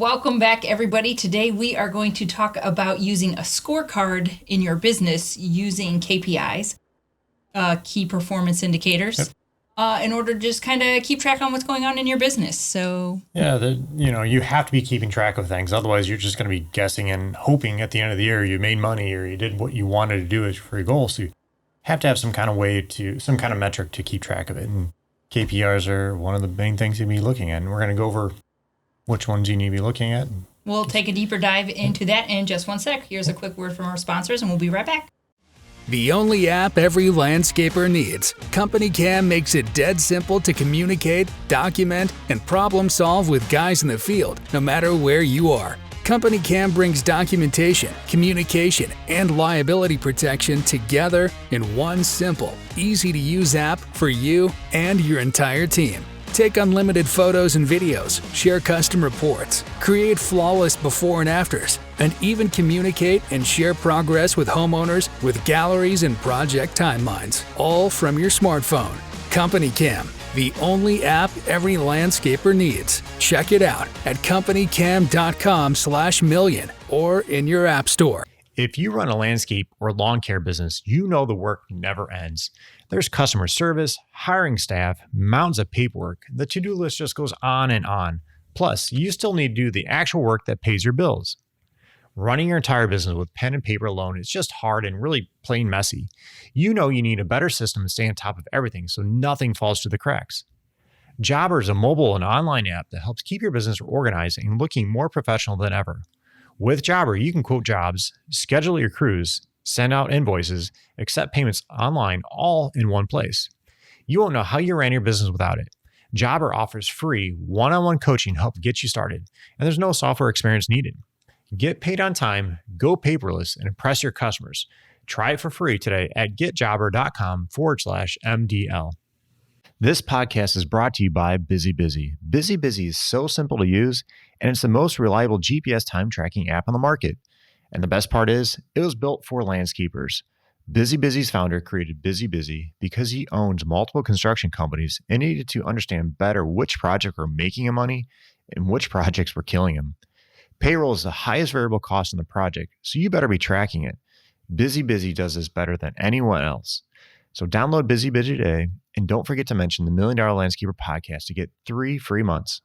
Welcome back, everybody. Today we are going to talk about using a scorecard in your business using KPIs, key performance indicators, in order to just kind of keep track on what's going on in your business. So you have to be keeping track of things. Otherwise, you're just going to be guessing and hoping at the end of the year you made money or you did what you wanted to do for your goal. So you have to have some kind of metric to keep track of it. And KPIs are one of the main things you'll be looking at. And we're going to go over which ones you need to be looking at. We'll take a deeper dive into that in just one sec. Here's a quick word from our sponsors, and we'll be right back. The only app every landscaper needs. Company Cam makes it dead simple to communicate, document, and problem solve with guys in the field, no matter where you are. Company Cam brings documentation, communication, and liability protection together in one simple, easy-to-use app for you and your entire team. Take unlimited photos and videos, share custom reports, create flawless before and afters, and even communicate and share progress with homeowners with galleries and project timelines, all from your smartphone. Company Cam, the only app every landscaper needs. Check it out at companycam.com/million or in your app store. If you run a landscape or lawn care business, you know the work never ends. There's customer service, hiring staff, mountains of paperwork. The to-do list just goes on and on. Plus, you still need to do the actual work that pays your bills. Running your entire business with pen and paper alone is just hard and really plain messy. You know you need a better system to stay on top of everything so nothing falls through the cracks. Jobber is a mobile and online app that helps keep your business organized and looking more professional than ever. With Jobber, you can quote jobs, schedule your crews, send out invoices, accept payments online, all in one place. You won't know how you ran your business without it. Jobber offers free one-on-one coaching to help get you started, and there's no software experience needed. Get paid on time, go paperless, and impress your customers. Try it for free today at getjobber.com/MDL. This podcast is brought to you by BusyBusy. BusyBusy is so simple to use, and it's the most reliable GPS time tracking app on the market. And the best part is, it was built for landscapers. BusyBusy's founder created BusyBusy because he owns multiple construction companies and needed to understand better which projects were making him money and which projects were killing him. Payroll is the highest variable cost in the project, so you better be tracking it. BusyBusy does this better than anyone else. So download BusyBusy today, and don't forget to mention the $1 Million Landscaper podcast to get 3 free months.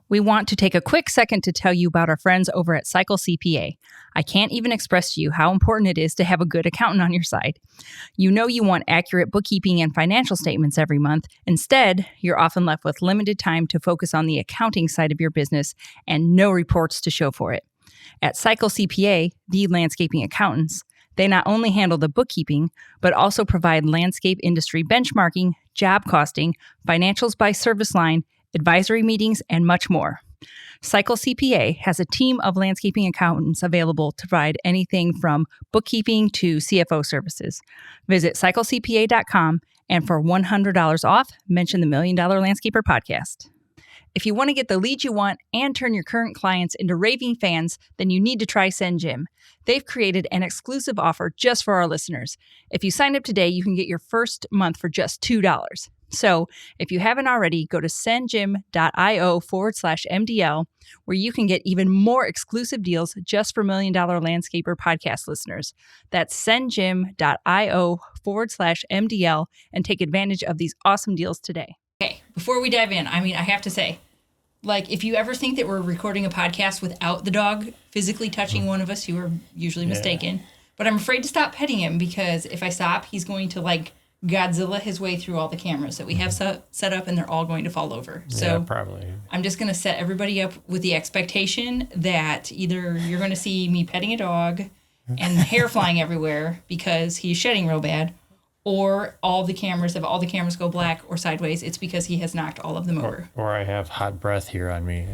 We want to take a quick second to tell you about our friends over at Cycle CPA. I can't even express to you how important it is to have a good accountant on your side. You know you want accurate bookkeeping and financial statements every month. Instead, you're often left with limited time to focus on the accounting side of your business and no reports to show for it. At Cycle CPA, the landscaping accountants, they not only handle the bookkeeping, but also provide landscape industry benchmarking, job costing, financials by service line, advisory meetings, and much more. Cycle CPA has a team of landscaping accountants available to provide anything from bookkeeping to CFO services. Visit cyclecpa.com, and for $100 off, mention the $1 Million Landscaper podcast. If you want to get the leads you want and turn your current clients into raving fans, then you need to try SendJim. They've created an exclusive offer just for our listeners. If you sign up today, you can get your first month for just $2. So if you haven't already, go to sendjim.io/MDL, where you can get even more exclusive deals just for $1 Million Landscaper podcast listeners. That's sendjim.io/MDL and take advantage of these awesome deals today. Okay, before we dive in, I have to say, if you ever think that we're recording a podcast without the dog physically touching one of us, you are usually mistaken. But I'm afraid to stop petting him because if I stop, he's going to Godzilla his way through all the cameras that we have set up, and they're all going to fall over. So probably. I'm just going to set everybody up with the expectation that either you're going to see me petting a dog and hair flying everywhere because he's shedding real bad, or if all the cameras go black or sideways, it's because he has knocked all of them over. Or I have hot breath here on me.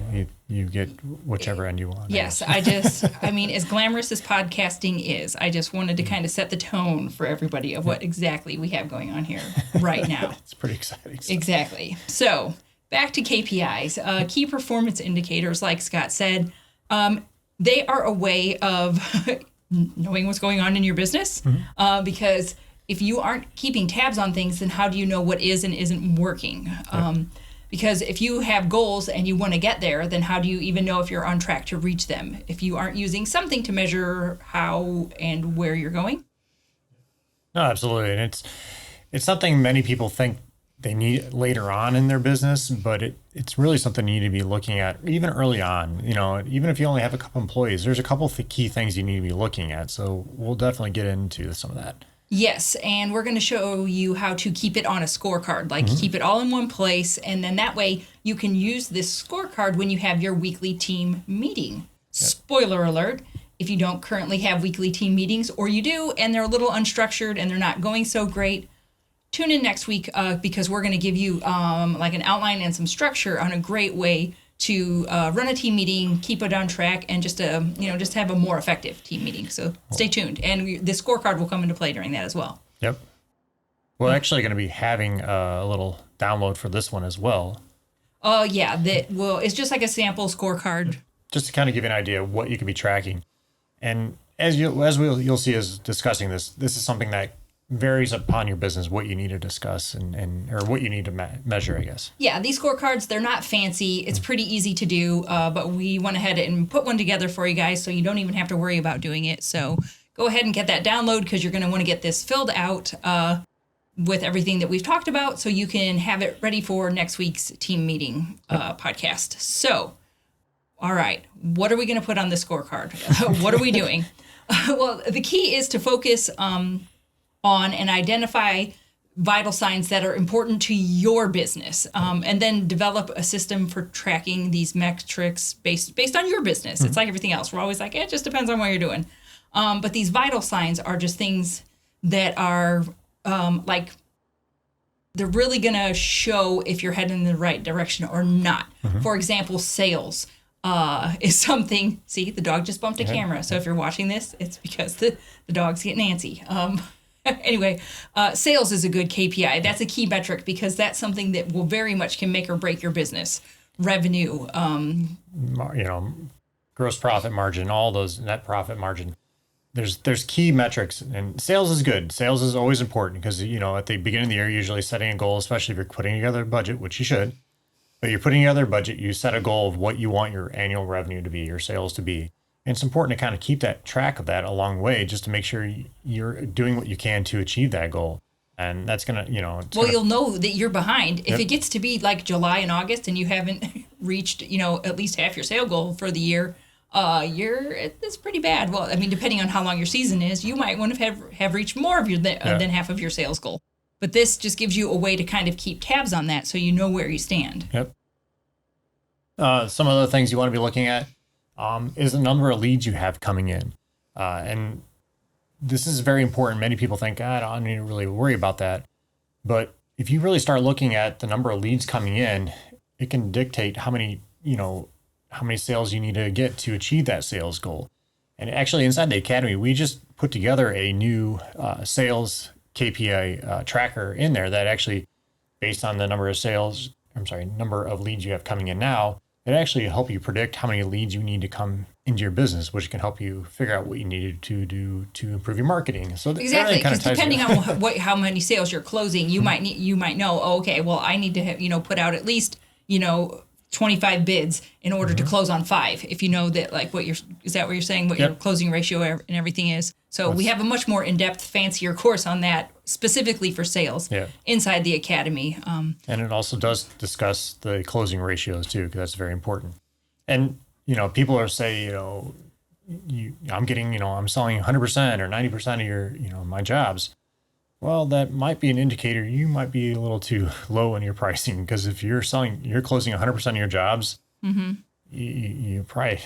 You get whichever end you want. Yes, as glamorous as podcasting is, I just wanted to kind of set the tone for everybody of what exactly we have going on here right now. It's pretty exciting. Exactly. So back to KPIs, key performance indicators, like Scott said, they are a way of knowing what's going on in your business, because if you aren't keeping tabs on things, then how do you know what is and isn't working? Because if you have goals and you want to get there, then how do you even know if you're on track to reach them if you aren't using something to measure how and where you're going? No, absolutely. And it's something many people think they need later on in their business, but it's really something you need to be looking at even early on. Even if you only have a couple employees, there's a couple of key things you need to be looking at. So we'll definitely get into some of that. Yes, and we're going to show you how to keep it on a scorecard, like keep it all in one place, and then that way you can use this scorecard when you have your weekly team meeting. Yep. Spoiler alert, if you don't currently have weekly team meetings, or you do, and they're a little unstructured and they're not going so great, tune in next week because we're going to give you like an outline and some structure on a great way to run a team meeting, keep it on track, and just have a more effective team meeting. So stay tuned, and the scorecard will come into play during that as well. Yep. We're actually going to be having a little download for this one as well. Oh yeah, it's just like a sample scorecard. Just to kind of give you an idea of what you could be tracking, and you'll see us discussing this is something that varies upon your business, what you need to discuss and or what you need to measure, I guess. Yeah, these scorecards, they're not fancy. It's pretty easy to do, but we went ahead and put one together for you guys so you don't even have to worry about doing it. So go ahead and get that download because you're going to want to get this filled out with everything that we've talked about so you can have it ready for next week's team meeting podcast. So, all right, what are we going to put on the scorecard? What are we doing? Well, the key is to focus on and identify vital signs that are important to your business, and then develop a system for tracking these metrics based on your business. It's like everything else. We're always like, it just depends on what you're doing. But these vital signs are just things that are like they're really going to show if you're heading in the right direction or not. For example, sales is something. See, the dog just bumped a camera. So if you're watching this, it's because the dog's getting antsy. Anyway, sales is a good KPI. That's a key metric because that's something that will very much can make or break your business. Revenue, gross profit margin, all those, net profit margin. There's key metrics, and sales is good. Sales is always important because at the beginning of the year, you're usually setting a goal, especially if you're putting together a budget, which you should. But you're putting together a budget, you set a goal of what you want your annual revenue to be, your sales to be. And it's important to kind of keep that track of that along the way, just to make sure you're doing what you can to achieve that goal. And that's going to, you'll know that you're behind. If it gets to be like July and August and you haven't reached, at least half your sale goal for the year, it's pretty bad. Well, I mean, depending on how long your season is, you might want to have reached more of than half of your sales goal. But this just gives you a way to kind of keep tabs on that so you know where you stand. Yep. Some other things you want to be looking at is the number of leads you have coming in. And this is very important. Many people think, I don't need to really worry about that. But if you really start looking at the number of leads coming in, it can dictate how many sales you need to get to achieve that sales goal. And actually inside the Academy, we just put together a new sales KPI tracker in there that actually, based on the number of leads you have coming in now, it actually help you predict how many leads you need to come into your business, which can help you figure out what you need to do to improve your marketing. So exactly, because depending on how many sales you're closing, you might know. Oh, okay, well, I need to put out at least 25 bids in order to close on 5. If you know that, like, is that what you're saying? What your closing ratio and everything is. So we have a much more in-depth, fancier course on that specifically for sales inside the Academy. And it also does discuss the closing ratios too, because that's very important. And people are saying, I'm selling 100% or 90% of your, my jobs. Well, that might be an indicator you might be a little too low in your pricing, because if you're closing 100% of your jobs, you're probably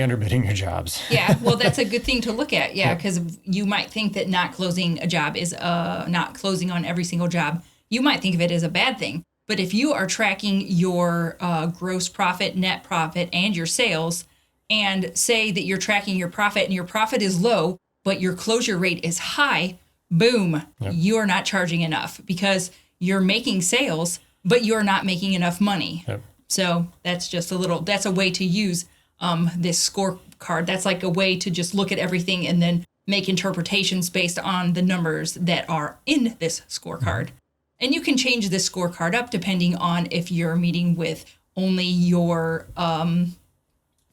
underbidding your jobs. Yeah, well, that's a good thing to look at. Yeah, because you might think that not closing a job is not closing on every single job. You might think of it as a bad thing. But if you are tracking your gross profit, net profit, and your sales, and say that you're tracking your profit and your profit is low, but your closure rate is high, boom, you are not charging enough because you're making sales, but you're not making enough money. Yep. So that's just that's a way to use this scorecard. That's like a way to just look at everything and then make interpretations based on the numbers that are in this scorecard. And you can change this scorecard up depending on if you're meeting with only your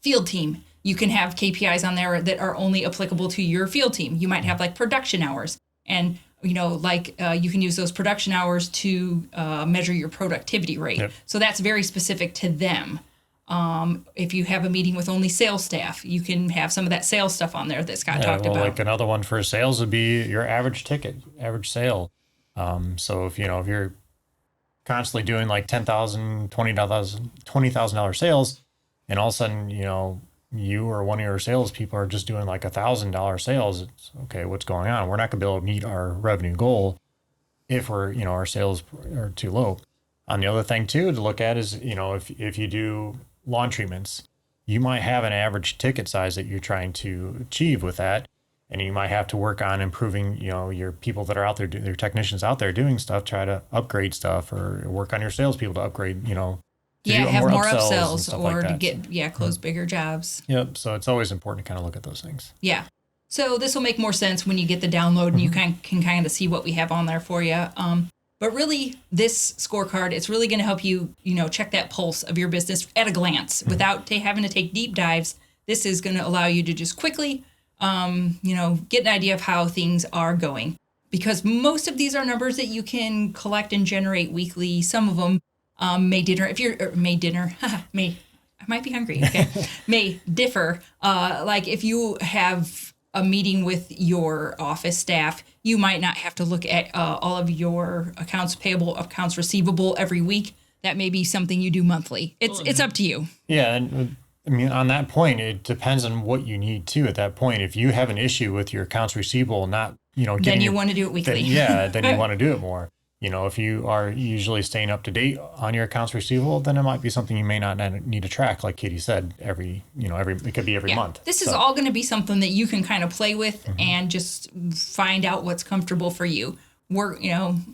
field team. You can have KPIs on there that are only applicable to your field team. You might have like production hours, and you can use those production hours to measure your productivity rate. Yep. So that's very specific to them. If you have a meeting with only sales staff, you can have some of that sales stuff on there that Scott talked about. Like another one for sales would be your average ticket, average sale. So if you're constantly doing like $10,000, $20,000 sales, and all of a sudden, you or one of your salespeople are just doing like $1,000 sales, it's okay, what's going on? We're not going to be able to meet our revenue goal if our sales are too low. And the other thing too to look at is, if you do lawn treatments, you might have an average ticket size that you're trying to achieve with that. And you might have to work on improving, your people that are out there, your technicians out there doing stuff, try to upgrade stuff, or work on your salespeople to upgrade, to have more upsells and stuff or like to that. get, close bigger jobs. Yep. So it's always important to kind of look at those things. Yeah. So this will make more sense when you get the download and you can kind of see what we have on there for you. But really, this scorecard, it's really going to help you, check that pulse of your business at a glance without having to take deep dives. This is going to allow you to just quickly get an idea of how things are going, because most of these are numbers that you can collect and generate weekly. Some of them I might be hungry. Okay. may differ. Like if you have a meeting with your office staff, you might not have to look at all of your accounts payable, accounts receivable every week. That may be something you do monthly. It's up to you. Yeah. And on that point, it depends on what you need to at that point. If you have an issue with your accounts receivable, not, then you want to do it weekly. Then you want to do it more. If you are usually staying up to date on your accounts receivable, then it might be something you may not need to track. Like Katie said, it could be every month. This is all going to be something that you can kind of play with and just find out what's comfortable for you. Work,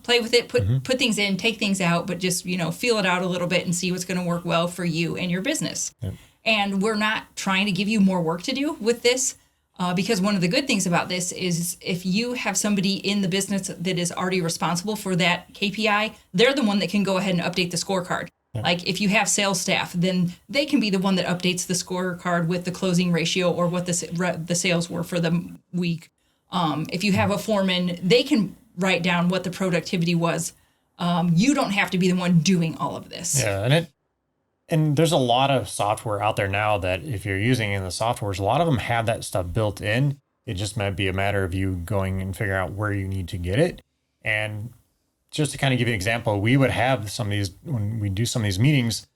play with it, put things in, take things out, but just, feel it out a little bit and see what's going to work well for you and your business. Yep. And we're not trying to give you more work to do with this, because one of the good things about this is if you have somebody in the business that is already responsible for that KPI, they're the one that can go ahead and update the scorecard. Yeah. Like if you have sales staff, then they can be the one that updates the scorecard with the closing ratio or what the sales were for the week. If you have a foreman, they can write down what the productivity was. You don't have to be the one doing all of this. Yeah, and there's a lot of software out there now that if you're using in the softwares, a lot of them have that stuff built in. It just might be a matter of you going and figuring out where you need to get it. And just to kind of give you an example, we would have some of these, when we do some of these meetings,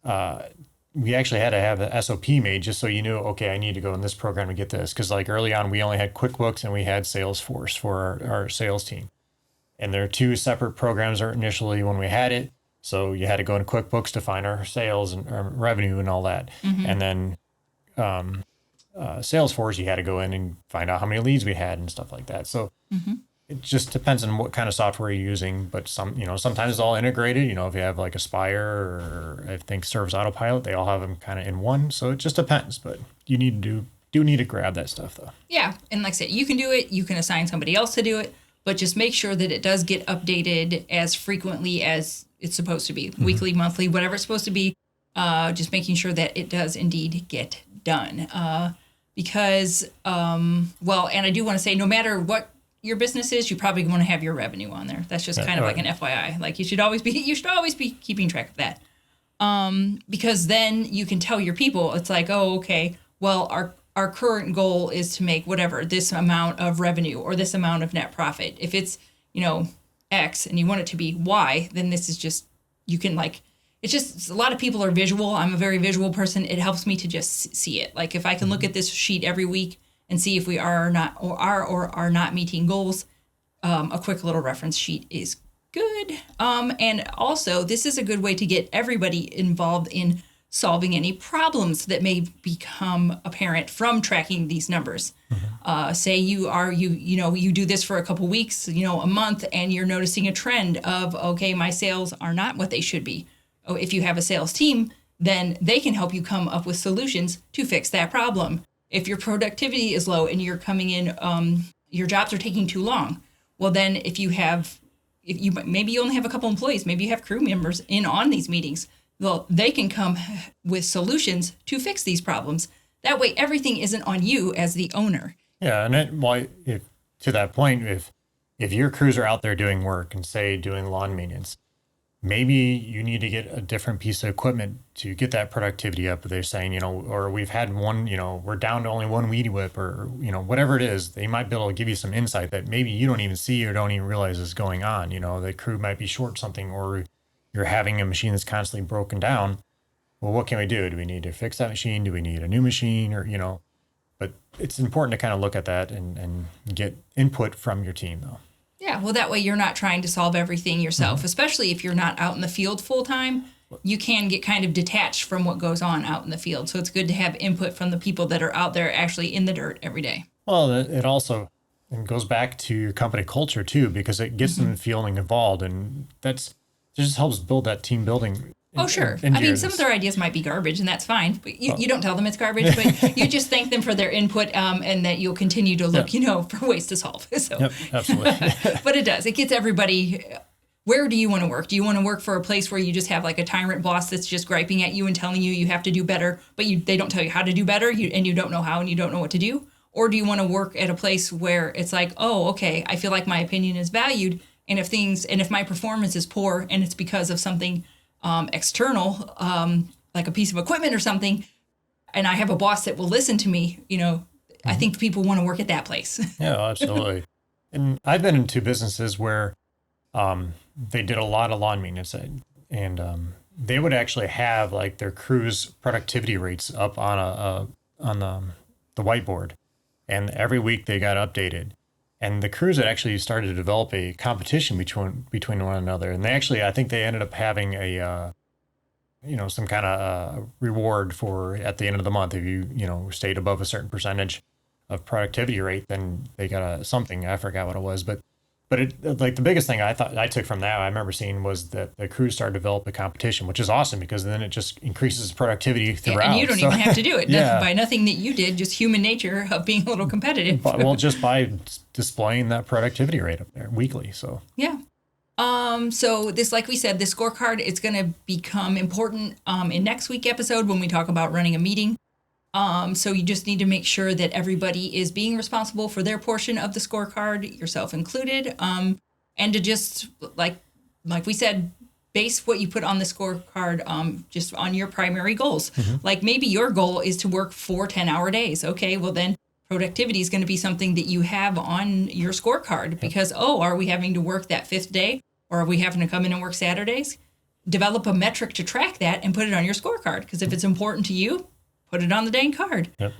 we actually had to have an SOP made just so you knew, okay, I need to go in this program to get this. Because like early on, we only had QuickBooks and we had Salesforce for our sales team. And there are two separate programs initially when we had it. So you had to go into QuickBooks to find our sales and our revenue and all that. And then Salesforce, you had to go in and find out how many leads we had and stuff like that. So it just depends on what kind of software you're using. But sometimes it's all integrated. If you have like Aspire or I think Service Autopilot, they all have them kind of in one. So it just depends. But you need to do need to grab that stuff though. Yeah. And like I said, you can do it. You can assign somebody else to do it. But just make sure that it does get updated as frequently as it's supposed to be, weekly, monthly, whatever it's supposed to be. Just making sure that it does indeed get done. Because, and I do want to say, no matter what your business is, you probably want to have your revenue on there. That's just kind of like an FYI. Like you should always be keeping track of that. Because then you can tell your people, it's like, oh, okay, well, our current goal is to make whatever, this amount of revenue or this amount of net profit. If it's, X and you want it to be Y, then this is just, you can it's just, a lot of people are visual. I'm a very visual person. It helps me to just see it. Like if I can look at this sheet every week and see if we are or not meeting goals, a quick little reference sheet is good. And also this is a good way to get everybody involved in solving any problems that may become apparent from tracking these numbers. Say you do this for a couple weeks, a month, and you're noticing a trend of, okay, my sales are not what they should be. If you have a sales team, then they can help you come up with solutions to fix that problem. If your productivity is low and you're coming in, your jobs are taking too long. Well, then if you have, if you maybe you only have a couple employees, maybe you have crew members in on these meetings. Well, they can come with solutions to fix these problems. That way, everything isn't on you as the owner. Yeah, and to that point, if your crews are out there doing work and say doing lawn maintenance, maybe you need to get a different piece of equipment to get that productivity up. They're saying, or we've had one, we're down to only one weed whip, or whatever it is. They might be able to give you some insight that maybe you don't even see or don't even realize is going on. The crew might be short something, or you're having a machine that's constantly broken down. Well, what can we do? Do we need to fix that machine? Do we need a new machine? Or, but it's important to kind of look at that and get input from your team, though. Yeah, well, that way you're not trying to solve everything yourself, especially if you're not out in the field full time. You can get kind of detached from what goes on out in the field. So it's good to have input from the people that are out there actually in the dirt every day. Well, it also goes back to your company culture, too, because it gets them feeling involved. And it just helps build that team building. Oh, sure. Some of their ideas might be garbage, and that's fine. But you don't tell them it's garbage, but you just thank them for their input, and that you'll continue to look, for ways to solve. So. Yep, absolutely. But it does. It gets everybody. Where do you want to work? Do you want to work for a place where you just have like a tyrant boss that's just griping at you and telling you have to do better, but they don't tell you how to do better, and you don't know how, and you don't know what to do? Or do you want to work at a place where it's like, oh, okay, I feel like my opinion is valued, and if my performance is poor and it's because of something external, like a piece of equipment or something, and I have a boss that will listen to me, I think people want to work at that place. Yeah, absolutely. And I've been in two businesses where they did a lot of lawn maintenance, and they would actually have like their crews' productivity rates up on the whiteboard, and every week they got updated. And the crews had actually started to develop a competition between one another. And I think they ended up having a, some kind of reward for at the end of the month. If you, stayed above a certain percentage of productivity rate, then they got something. I forgot what it was. But the biggest thing I took from that, I remember seeing, was that the crews started to develop a competition, which is awesome because then it just increases productivity throughout. And you don't even have to do it. By nothing that you did, just human nature of being a little competitive. Just by displaying that productivity rate up there weekly. So yeah. So this, like we said, the scorecard, it's going to become important in next week's episode when we talk about running a meeting. So you just need to make sure that everybody is being responsible for their portion of the scorecard, yourself included, and to just, like we said, base what you put on the scorecard just on your primary goals. Like maybe your goal is to work 4 10-hour days. Okay, well then productivity is going to be something that you have on your scorecard because, are we having to work that 5th day, or are we having to come in and work Saturdays? Develop a metric to track that and put it on your scorecard, because if it's important to you, put it on the dang card. Yep.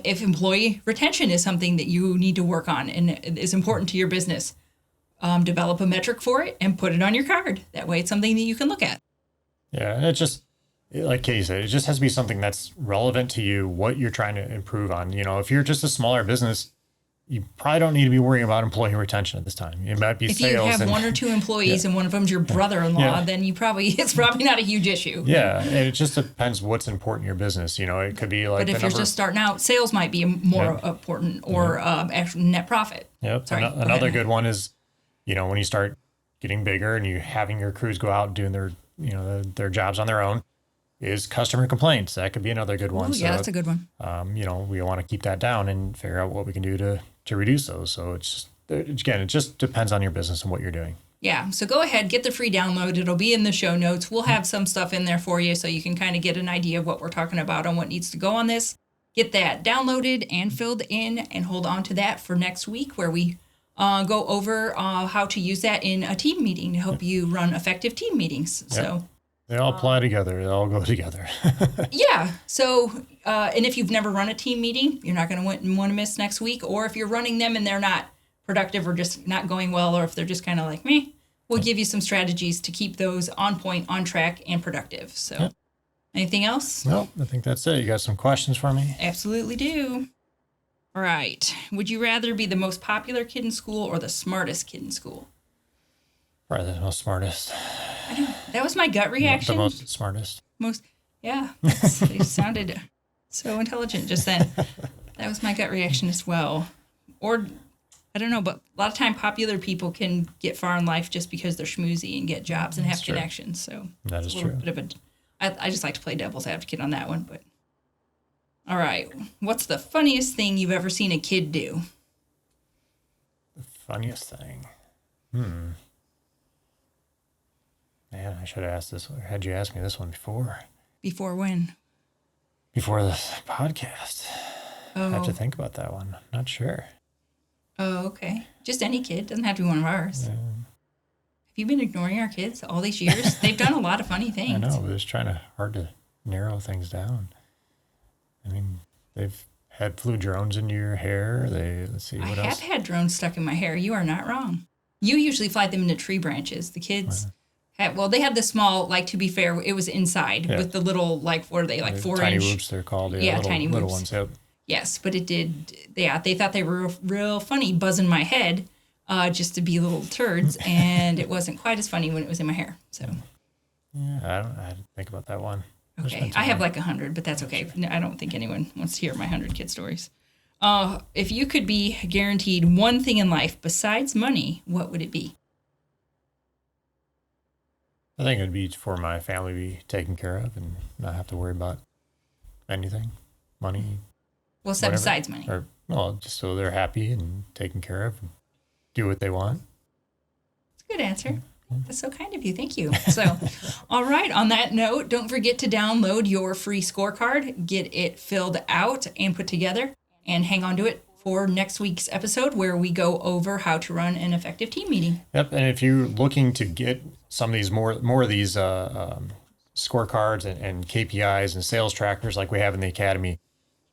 If employee retention is something that you need to work on and is important to your business, develop a metric for it and put it on your card. That way it's something that you can look at. Yeah, and it just, like Katie said, it just has to be something that's relevant to you, what you're trying to improve on. If you're just a smaller business, you probably don't need to be worrying about employee retention at this time. It might be if sales. If you have 1 or 2 employees and one of them's your brother-in-law, then it's probably not a huge issue. Yeah, and it just depends what's important in your business. It could be like. But if you're just starting out, sales might be more important, or actual net profit. Yep. Sorry, another good one is, when you start getting bigger and you having your crews go out and doing their jobs on their own, is customer complaints. That could be another good one. Ooh, yeah, that's a good one. We want to keep that down and figure out what we can do to reduce those. So it just depends on your business and what you're doing. Yeah. So go ahead, get the free download. It'll be in the show notes. We'll have some stuff in there for you so you can kind of get an idea of what we're talking about and what needs to go on this. Get that downloaded and filled in and hold on to that for next week, where we go over how to use that in a team meeting to help you run effective team meetings. Yep. So they all apply together. They all go together. Yeah. So, and if you've never run a team meeting, you're not going to want to miss next week. Or if you're running them and they're not productive or just not going well, or if they're just kind of like me, we'll give you some strategies to keep those on point, on track, and productive. So, Anything else? No, I think that's it. You got some questions for me? Absolutely do. All right. Would you rather be the most popular kid in school or the smartest kid in school? Probably the most smartest. I know. That was my gut reaction. The most smartest. Yeah. It sounded so intelligent just then. That was my gut reaction as well. Or I don't know, but a lot of time popular people can get far in life just because they're schmoozy and get jobs and have That's true. connections. So That it's is a little true. bit of I just like to play devil's advocate on that one. But all right, what's the funniest thing you've ever seen a kid do? The funniest thing. Man, I should have asked this. Had you asked me this one before? Before when? Before this podcast. I have to Oh, think about that one. Not sure. oh, okay. Just any kid. Doesn't have to be one of ours. Have you been ignoring our kids all these years? They've done a lot of funny things. I know, but it's hard to narrow things down. I mean, they've flew drones into your hair. Let's see, I what have else? had drones stuck in my hair. You are not wrong. You usually fly them into tree branches. The kids they had the small, like, to be fair, it was inside Yeah. with the little, like, what are they, like, The 4 tiny inch? whoops, they're called. Yeah, little, tiny little whoops. ones. Yep. Yes, but it did. Yeah, they thought they were real funny, buzzing my head, just to be little turds, and it wasn't quite as funny when it was in my hair. So Yeah, I had to think about that one. There's okay, been too I have many. like 100, but that's okay. No, I don't think anyone wants to hear my 100 kid stories. If you could be guaranteed one thing in life besides money, what would it be? I think it would be for my family to be taken care of and not have to worry about anything, money, Well, so whatever. besides money. Or, well, just so they're happy and taken care of and do what they want. It's a good answer. That's so kind of you. Thank you. So, all right. On that note, don't forget to download your free scorecard, get it filled out and put together, and hang on to it for next week's episode where we go over how to run an effective team meeting. Yep. And if you're looking to get some of these more of these scorecards and KPIs and sales trackers like we have in the academy,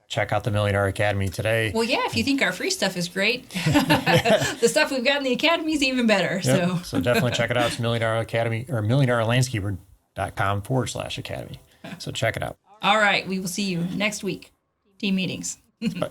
check out the Million Hour Academy today. Well, yeah, if you think our free stuff is great, the stuff we've got in the academy is even better. Yep. So definitely check it out. It's Million Hour Academy or millionhourlandscaper.com/academy. So check it out. All right. We will see you next week. Team meetings. Bye.